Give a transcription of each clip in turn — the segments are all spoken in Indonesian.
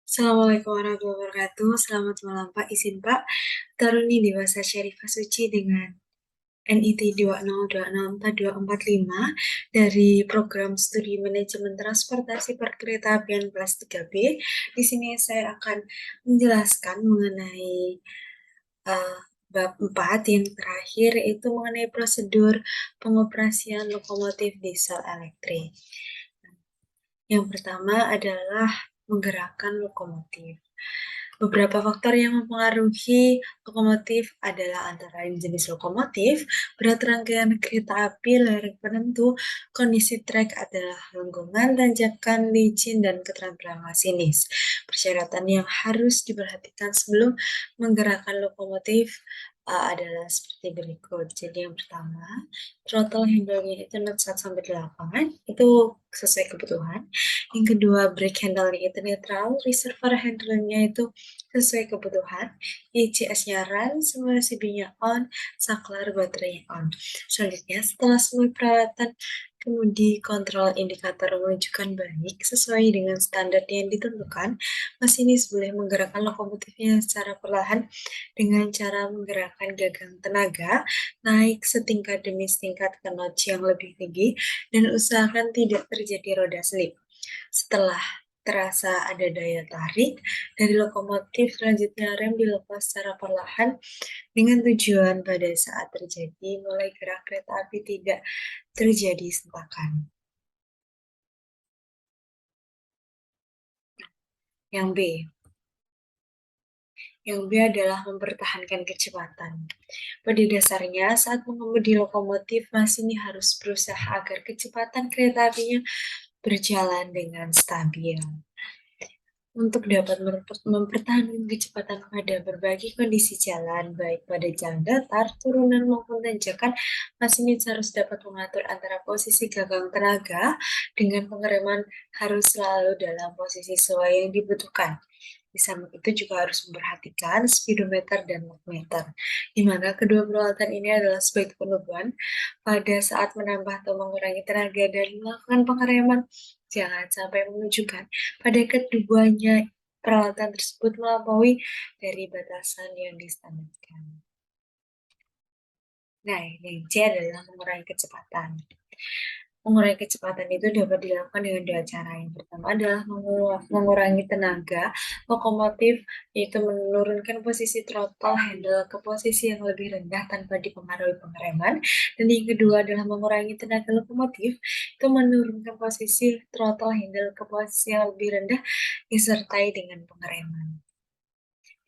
Assalamualaikum warahmatullahi wabarakatuh. Selamat malam Pak. Izin Pak, Taruni Dewasa Syarifah Suci dengan NIT 2020425 dari Program Studi Manajemen Transportasi Perkeretaapian kelas 3B. Di sini saya akan menjelaskan mengenai bab 4 yang terakhir, yaitu mengenai prosedur pengoperasian lokomotif diesel elektrik. Yang pertama adalah menggerakkan lokomotif. Beberapa faktor yang mempengaruhi lokomotif adalah antara lain jenis lokomotif, berat rangkaian kereta api, lereng penentu, kondisi trek adalah lengkungan, tanjakan, licin, dan keterampilan masinis. Persyaratan yang harus diperhatikan sebelum menggerakkan lokomotif adalah seperti berikut. Jadi yang pertama, throttle handle-nya itu 1 sampai 8, itu sesuai kebutuhan. Yang kedua, brake handle-nya itu netral, reservoir handle-nya itu sesuai kebutuhan, ICS-nya run, semua CB-nya on, saklar baterainya on. Selanjutnya, setelah semua peralatan kemudi kontrol indikator menunjukkan baik sesuai dengan standar yang ditentukan, masinis boleh menggerakkan lokomotifnya secara perlahan dengan cara menggerakkan gagang tenaga naik setingkat demi setingkat ke notch yang lebih tinggi dan usahakan tidak terjadi roda selip. Setelah terasa ada daya tarik dari lokomotif, selanjutnya rem dilepas secara perlahan dengan tujuan pada saat terjadi mulai gerak kereta api tidak terjadi sentakan. Yang B. Yang B adalah mempertahankan kecepatan. Pada dasarnya, saat mengemudi lokomotif, masinis harus berusaha agar kecepatan kereta apinya berjalan dengan stabil. Untuk dapat mempertahankan kecepatan pada berbagai kondisi jalan, baik pada jalan datar, turunan maupun tanjakan, masinis harus dapat mengatur antara posisi gagang tenaga dengan pengereman harus selalu dalam posisi sesuai yang dibutuhkan. Di samping itu juga harus memperhatikan speedometer dan voltmeter, di mana kedua peralatan ini adalah sebagai penubuhan pada saat menambah atau mengurangi tenaga dan melakukan pengereman. Jangan sampai menunjukkan pada keduanya peralatan tersebut melampaui dari batasan yang distandarkan. Nah, yang C adalah mengurangi kecepatan. Mengurangi kecepatan itu dapat dilakukan dengan dua cara. Yang pertama adalah mengurangi tenaga lokomotif, yaitu menurunkan posisi throttle handle ke posisi yang lebih rendah tanpa dipengaruhi pengereman. Dan yang kedua adalah mengurangi tenaga lokomotif, itu menurunkan posisi throttle handle ke posisi yang lebih rendah disertai dengan pengereman.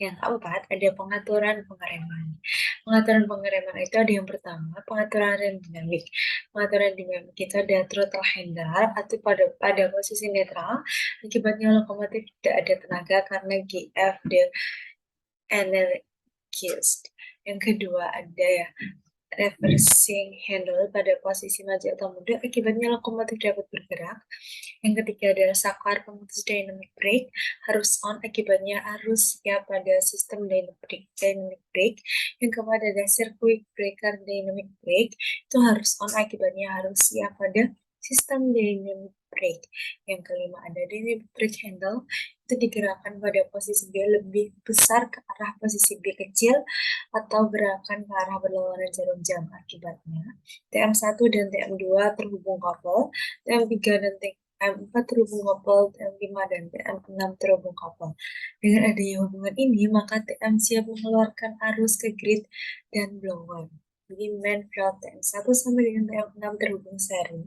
Yang keempat, ada pengaturan pengereman. Pengaturan pengereman itu ada yang pertama, pengaturan rem dinamik. Pengaturan dinamik itu ada throttle handle atau pada posisi netral. Akibatnya lokomotif tidak ada tenaga karena GF the energized. Yang kedua ada ya reversing handle pada posisi maju atau mundur, akibatnya lokomotif dapat bergerak. Yang ketiga adalah saklar pemutus dynamic brake harus on, akibatnya harus siap pada sistem dynamic brake. Yang keempat ada circuit breaker dynamic brake, itu harus on, akibatnya harus siap pada sistem dynamic brake. Yang kelima ada dynamic brake handle, itu digerakkan pada posisi B lebih besar ke arah posisi B kecil atau gerakan ke arah berlawanan jarum jam. Akibatnya TM1 dan TM2 terhubung kopel, TM3 dan TM4 terhubung kopel, TM5 dan TM6 terhubung kopel. Dengan adanya hubungan ini, maka TM siap mengeluarkan arus ke grid dan blower. Jadi main field TM1 sampai dengan TM6 terhubung seri.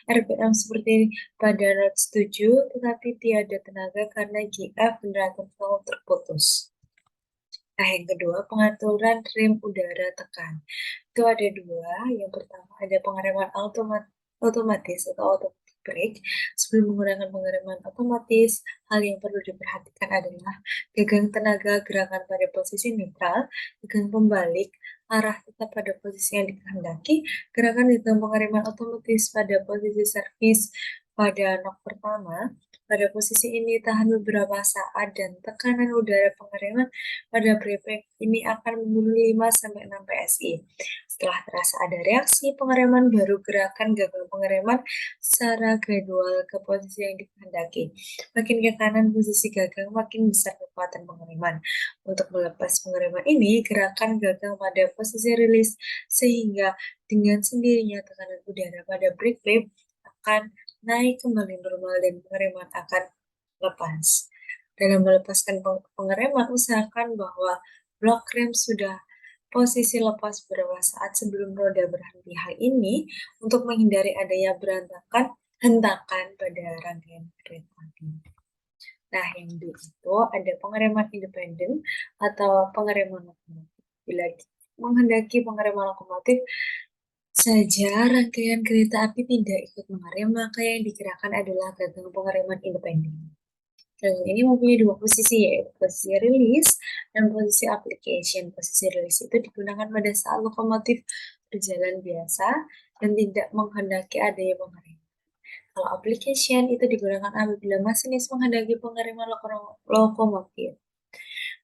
RPM seperti pada not 7, tetapi tiada tenaga karena GF generator valve terputus. Nah, yang kedua, pengaturan rem udara tekan. Itu ada dua. Yang pertama ada pengereman otomatis atau automatic brake. Sebelum menggunakan pengereman otomatis, hal yang perlu diperhatikan adalah gagang tenaga gerakan pada posisi netral, gagang pembalik, arah tetap pada posisi yang dikehendaki, gerakan gagang pengereman otomatis pada posisi servis Pada nok pertama, pada posisi ini tahan beberapa saat dan tekanan udara pengereman pada prepreg ini akan membunuh 5-6 PSI. Setelah terasa ada reaksi pengereman, baru gerakan gagal pengereman secara gradual ke posisi yang dikehendaki. Makin ke kanan posisi gagal, makin besar kekuatan pengereman. Untuk melepas pengereman ini, gerakan gagal pada posisi rilis, sehingga dengan sendirinya tekanan udara pada brake plate akan naik kembali normal dan pengereman akan lepas. Dalam melepaskan pengereman, usahakan bahwa blok rem sudah posisi lepas beberapa saat sebelum roda berhenti. Hal ini untuk menghindari adanya hentakan pada rangkaian kereta api. Nah, yang D itu ada pengereman independen atau pengereman lokomotif. Bila menghendaki pengereman lokomotif saja rangkaian kereta api tidak ikut mengerem, maka yang digerakkan adalah gagang pengereman independen. Gagang ini mempunyai dua posisi, yaitu posisi rilis dan posisi application. Posisi rilis itu digunakan pada saat lokomotif berjalan biasa dan tidak menghendaki adanya pengereman. Kalau application itu digunakan apabila masinis menghendaki pengereman lokomotif.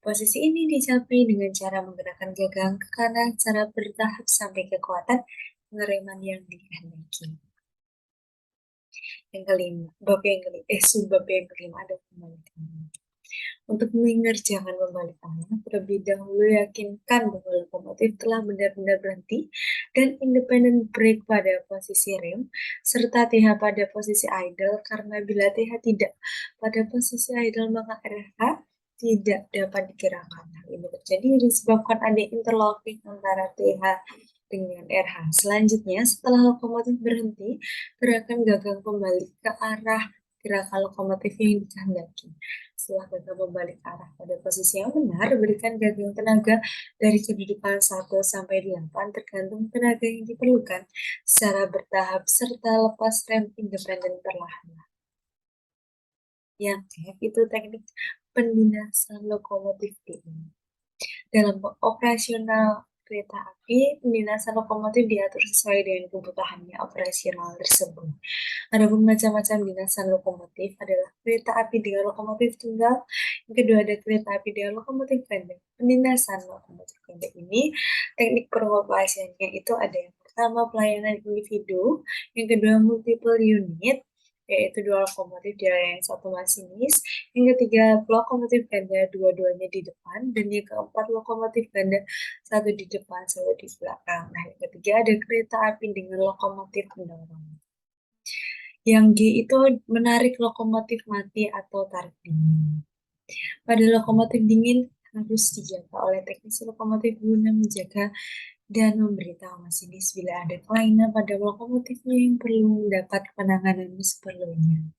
Posisi ini dicapai dengan cara menggerakkan gagang ke kanan secara bertahap sampai kekuatan pengereman yang dikehendaki. Yang kelima, subbab yang kelima ada pembalikan. Untuk mengerjakan pembalikannya, terlebih dahulu yakinkan bahwa lokomotif telah benar-benar berhenti dan independent brake pada posisi rem, serta TH pada posisi idle, karena bila TH tidak pada posisi idle, maka RH tidak dapat digerakkan. Hal ini terjadi disebabkan ada interlocking antara TH dengan RH. Selanjutnya, setelah lokomotif berhenti, gerakan gagang kembali ke arah gerakan lokomotif yang dikehendaki. Setelah gagal membalik arah pada posisi yang benar, berikan gagang tenaga dari kedudukan 1 sampai 8 tergantung tenaga yang diperlukan secara bertahap serta lepas rem independen perlahan. Yang F itu teknik pendinasan lokomotif ini. Dalam operasional kereta api, pendinasan lokomotif diatur sesuai dengan kebutuhannya operasional tersebut. Ada macam-macam dinasan lokomotif adalah kereta api dengan lokomotif tunggal, yang kedua ada kereta api dengan lokomotif ganda. Pendinasan lokomotif ganda ini, teknik pengoperasiannya itu ada yang pertama pelayanan individu, yang kedua multiple unit, yaitu 2 lokomotif yang 1 masinis, yang ketiga lokomotif ganda dua-duanya di depan, dan yang keempat lokomotif ganda 1 di depan, 1 di belakang. Nah, yang ketiga ada kereta api dengan lokomotif pendorong. Yang G itu menarik lokomotif mati atau tarik dingin. Pada lokomotif dingin harus dijaga oleh teknisi lokomotif guna menjaga dan memberitahu masinis bila ada kelainan pada lokomotifnya yang perlu mendapat penanganan seperlunya.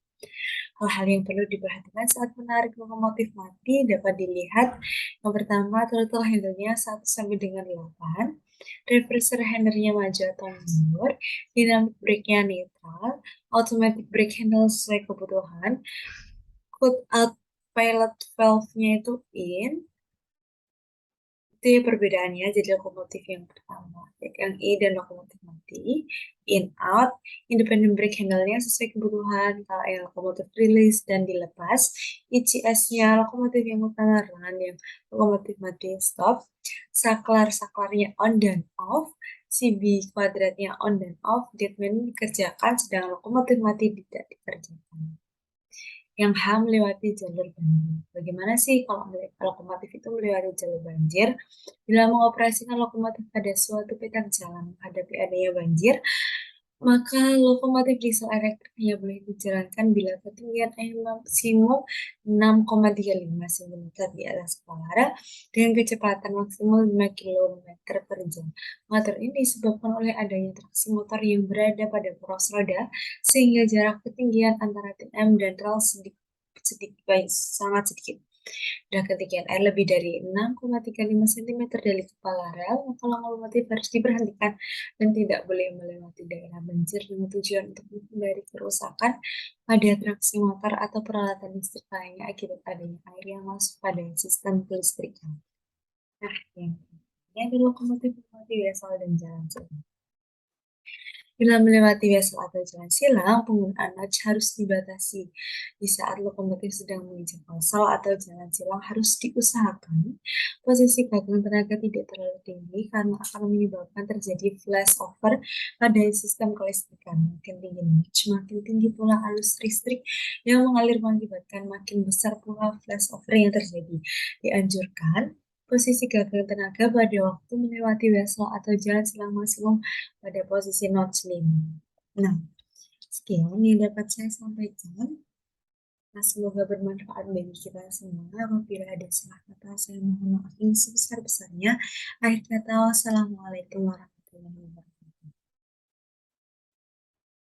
Hal-hal yang perlu diperhatikan saat menarik lokomotif mati dapat dilihat. Yang pertama, throttle handle-nya 1 sampai dengan 8. Reverser handle-nya maju atau mundur. Dynamic brake-nya netral. Automatic brake handle sesuai kebutuhan. Cut out pilot valve-nya itu in. Itu ya perbedaannya, jadi lokomotif yang pertama, yang E dan lokomotif mati, in out, independent brake handle-nya sesuai kebutuhan, kalau yang lokomotif release dan dilepas, ICS-nya lokomotif yang utama run, yang lokomotif mati stop, saklarnya on dan off, CB kuadratnya on dan off, deadman dikerjakan, sedang lokomotif mati tidak dikerjakan. Yang H melewati jalur banjir. Bagaimana sih kalau lokomotif itu melewati jalur banjir? Bila mengoperasikan lokomotif pada suatu petak jalan menghadapi adanya banjir, maka lokomotif diesel elektrik hanya boleh dijalankan bila ketinggian air maksimum 6,35 cm di atas kepala dengan kecepatan maksimum 5 km per jam. Motor ini disebabkan oleh adanya traksi motor yang berada pada poros roda sehingga jarak ketinggian antara tim M dan rel sangat sedikit. Dan ketinggian air lebih dari 6,35 cm dari kepala rel, maka lokomotif harus diberhentikan dan tidak boleh melewati daerah banjir dengan tujuan untuk menghindari kerusakan pada traksi motor atau peralatan listrik lainnya akibat adanya air yang masuk pada sistem kelistrikan. Nah, yang ini ada lokomotif asal dan jalan. Bila melewati vessel atau jalan silang, penggunaan nudge harus dibatasi. Di saat lokomotif sedang menginjak vessel atau jalan silang harus diusahakan posisi gagang tenaga tidak terlalu tinggi karena akan menyebabkan terjadi flashover pada sistem kelistrikan. Makin tinggi nudge, makin tinggi pula arus listrik yang mengalir mengakibatkan makin besar pula flashover yang terjadi. Dianjurkan posisi gagang tenaga pada waktu melewati vessel atau jalan silang maksimum pada posisi notch 5. Nah, sekian yang dapat saya sampaikan. Nah, semoga bermanfaat bagi kita semua. Apabila ada salah kata, saya mohon maaf yang sebesar-besarnya. Akhir kata, wassalamualaikum warahmatullahi wabarakatuh.